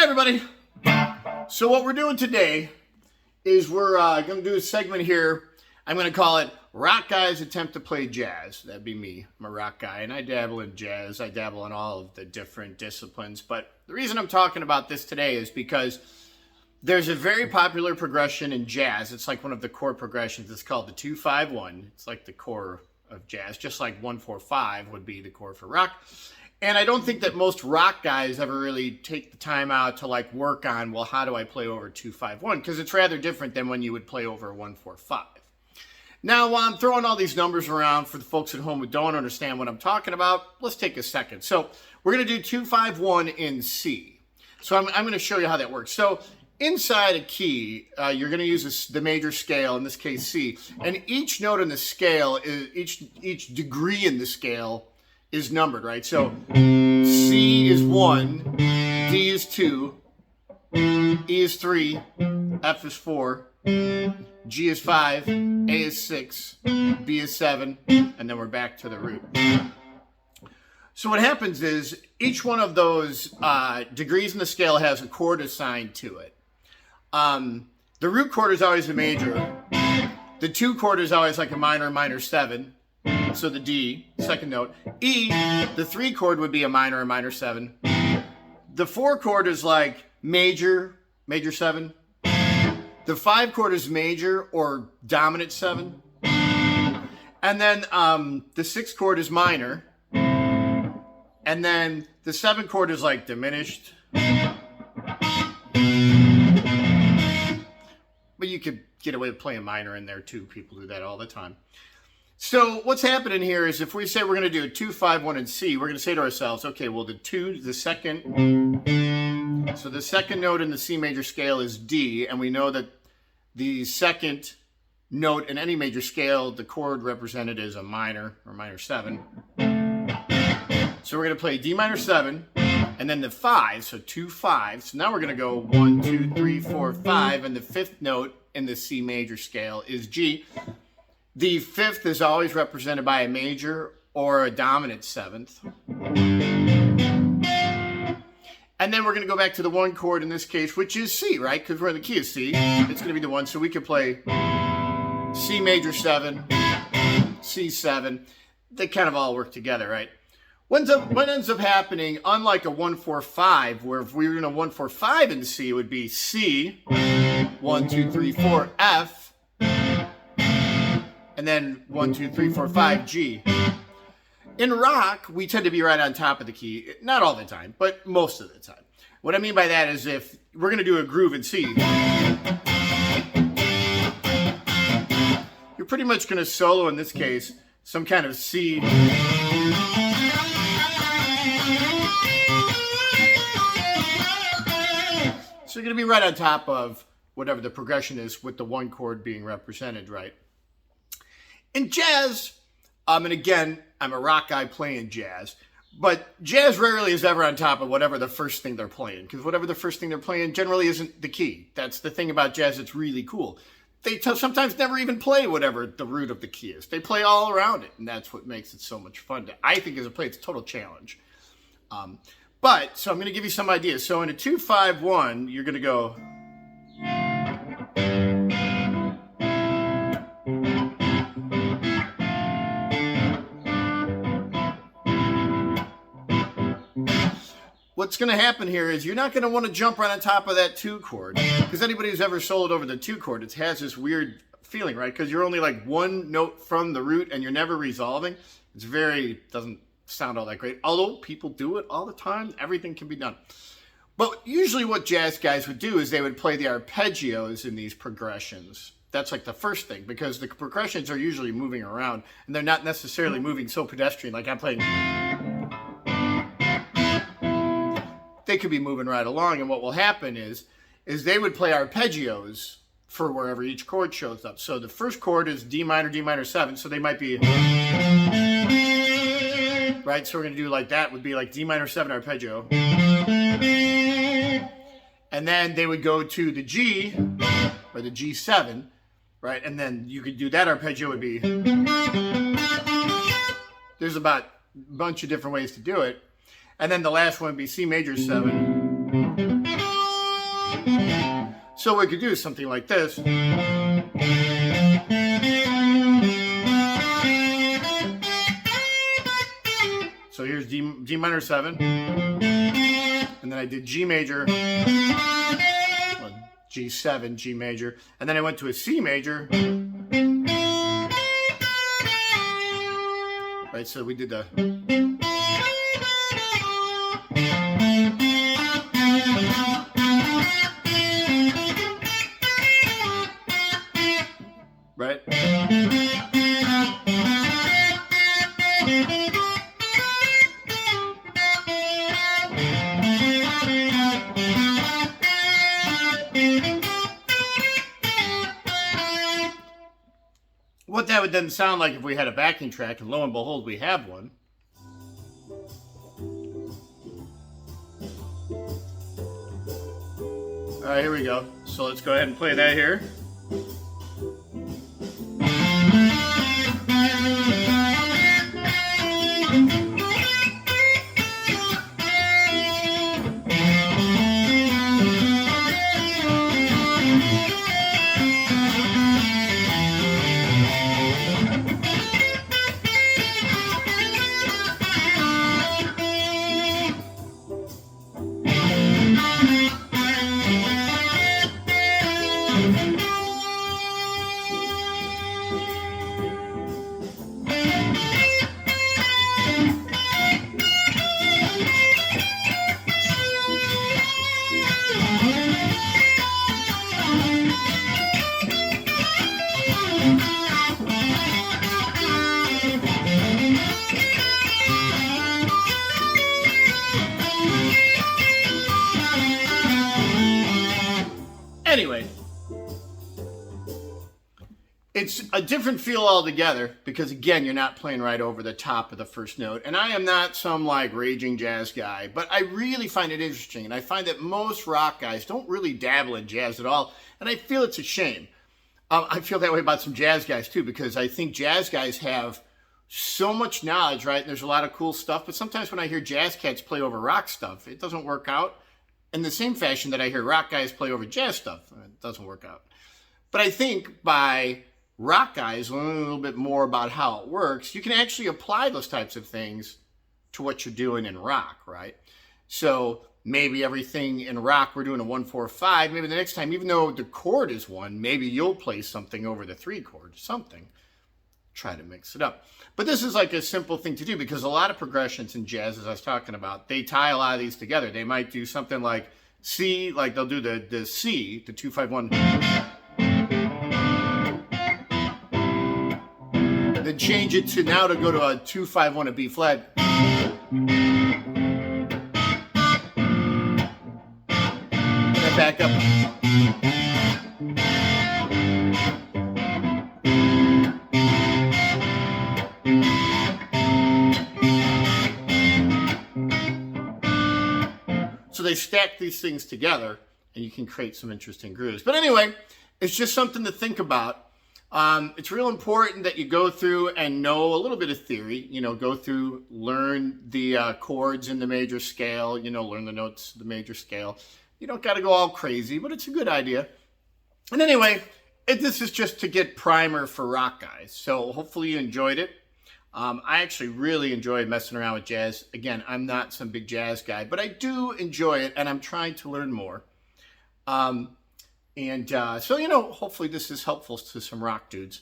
everybody. So what we're doing today is we're going to do a segment here. I'm going to call it Rock Guys Attempt to Play Jazz. That'd be me. I'm a rock guy, and I dabble in jazz. I dabble in all of the different disciplines. But the reason I'm talking about this today is because there's a very popular progression in jazz. It's like one of the core progressions. It's called the 2-5-1. It's like the core of jazz, just like 1-4-5 would be the core for rock. And I don't think that most rock guys ever really take the time out to like work on, well, how do I play over 2-5-1? Because it's rather different than when you would play over 1-4-5. Now, while I'm throwing all these numbers around for the folks at home who don't understand what I'm talking about, let's take a second. So we're going to do 2-5-1 in C. So I'm going to show you how that works. So inside a key, you're going to use the major scale, in this case C, and each note in the scale, each degree in the scale is numbered, right? So C is 1, D is 2, E is 3, F is 4, G is 5, A is 6, B is 7, and then we're back to the root. So what happens is each one of those degrees in the scale has a chord assigned to it. The root chord is always a major. The 2 chord is always like a minor 7. So the D, second note. E, the 3 chord would be a minor 7. The 4 chord is like major 7. The 5 chord is major or dominant 7. And then the 6 chord is minor. And then the 7 chord is like diminished. But you could get away with playing minor in there too. People do that all the time. So what's happening here is if we say we're going to do a 2-5-1 in C, we're going to say to ourselves, okay, well the second note in the C major scale is D, and we know that the second note in any major scale, the chord represented is a minor or minor 7. So we're going to play D minor 7, and then the 5, so 2-5. So now we're going to go 1, 2, 3, 4, 5, and the 5th note in the C major scale is G. The 5th is always represented by a major or a dominant 7th. And then we're going to go back to the 1 chord in this case, which is C, right? Because we're in the key of C. It's going to be the 1, so we could play C major 7, C7. They kind of all work together, right? What ends up happening, unlike a 1-4-5, where if we were in a 1-4-5 in C, it would be C, 1, 2, 3, 4, F, and then 1, 2, 3, 4, 5, G. In rock, we tend to be right on top of the key. Not all the time, but most of the time. What I mean by that is if we're going to do a groove in C, you're pretty much going to solo, in this case, some kind of C. So you're going to be right on top of whatever the progression is with the 1 chord being represented, right? In jazz, and again, I'm a rock guy playing jazz, but jazz rarely is ever on top of whatever the first thing they're playing, because whatever the first thing they're playing generally isn't the key. That's the thing about jazz that's really cool. They sometimes never even play whatever the root of the key is. They play all around it, and that's what makes it so much fun. I think as a player, it's a total challenge. So I'm going to give you some ideas. So in a 2-5-1, you're going to go... What's going to happen here is you're not going to want to jump right on top of that 2 chord, because anybody who's ever soloed over the 2 chord, it has this weird feeling, right? Because you're only like 1 note from the root and you're never resolving. Doesn't sound all that great, although people do it all the time. Everything can be done. But usually what jazz guys would do is they would play the arpeggios in these progressions. That's like the first thing, because the progressions are usually moving around and they're not necessarily moving so pedestrian. Like I'm playing... They could be moving right along, and what will happen is they would play arpeggios for wherever each chord shows up. So the first chord is D minor 7, so they might be... Right, so we're going to do like that, would be like D minor 7 arpeggio. And then they would go to the G, or the G7, right? And then you could do that arpeggio would be... There's about a bunch of different ways to do it. And then the last one would be C major 7. So we could do something like this. So here's D minor 7, and then I did G major, well, G7, G major, and then I went to a C major. Right, so we did the right. What that would then sound like if we had a backing track, and lo and behold, we have one. All right, here we go. So let's go ahead and play that here. Anyway, it's a different feel altogether because, again, you're not playing right over the top of the first note. And I am not some, like, raging jazz guy, but I really find it interesting. And I find that most rock guys don't really dabble in jazz at all. And I feel it's a shame. I feel that way about some jazz guys, too, because I think jazz guys have so much knowledge, right? And there's a lot of cool stuff. But sometimes when I hear jazz cats play over rock stuff, it doesn't work out. In the same fashion that I hear rock guys play over jazz stuff, it doesn't work out. But I think by rock guys learning a little bit more about how it works, you can actually apply those types of things to what you're doing in rock, right? So maybe everything in rock we're doing a 1-4-5. Maybe the next time, even though the chord is 1, maybe you'll play something over the 3 chord, something. Try to mix it up. But this is like a simple thing to do because a lot of progressions in jazz, as I was talking about, they tie a lot of these together. They might do something like C, like they'll do the C, the 2-5-1. Then change it to now to go to a 2-5-1, a B flat. And back up. So they stack these things together and you can create some interesting grooves. But anyway, it's just something to think about. It's real important that you go through and know a little bit of theory, go through, learn the chords in the major scale, learn the notes of the major scale. You don't got to go all crazy, but it's a good idea. And anyway, this is just to get primer for rock guys. So hopefully you enjoyed it. I actually really enjoy messing around with jazz. Again, I'm not some big jazz guy, but I do enjoy it, and I'm trying to learn more. So, hopefully this is helpful to some rock dudes.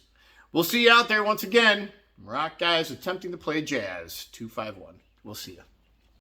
We'll see you out there once again. Rock guys attempting to play jazz, 2-5-1. We'll see you.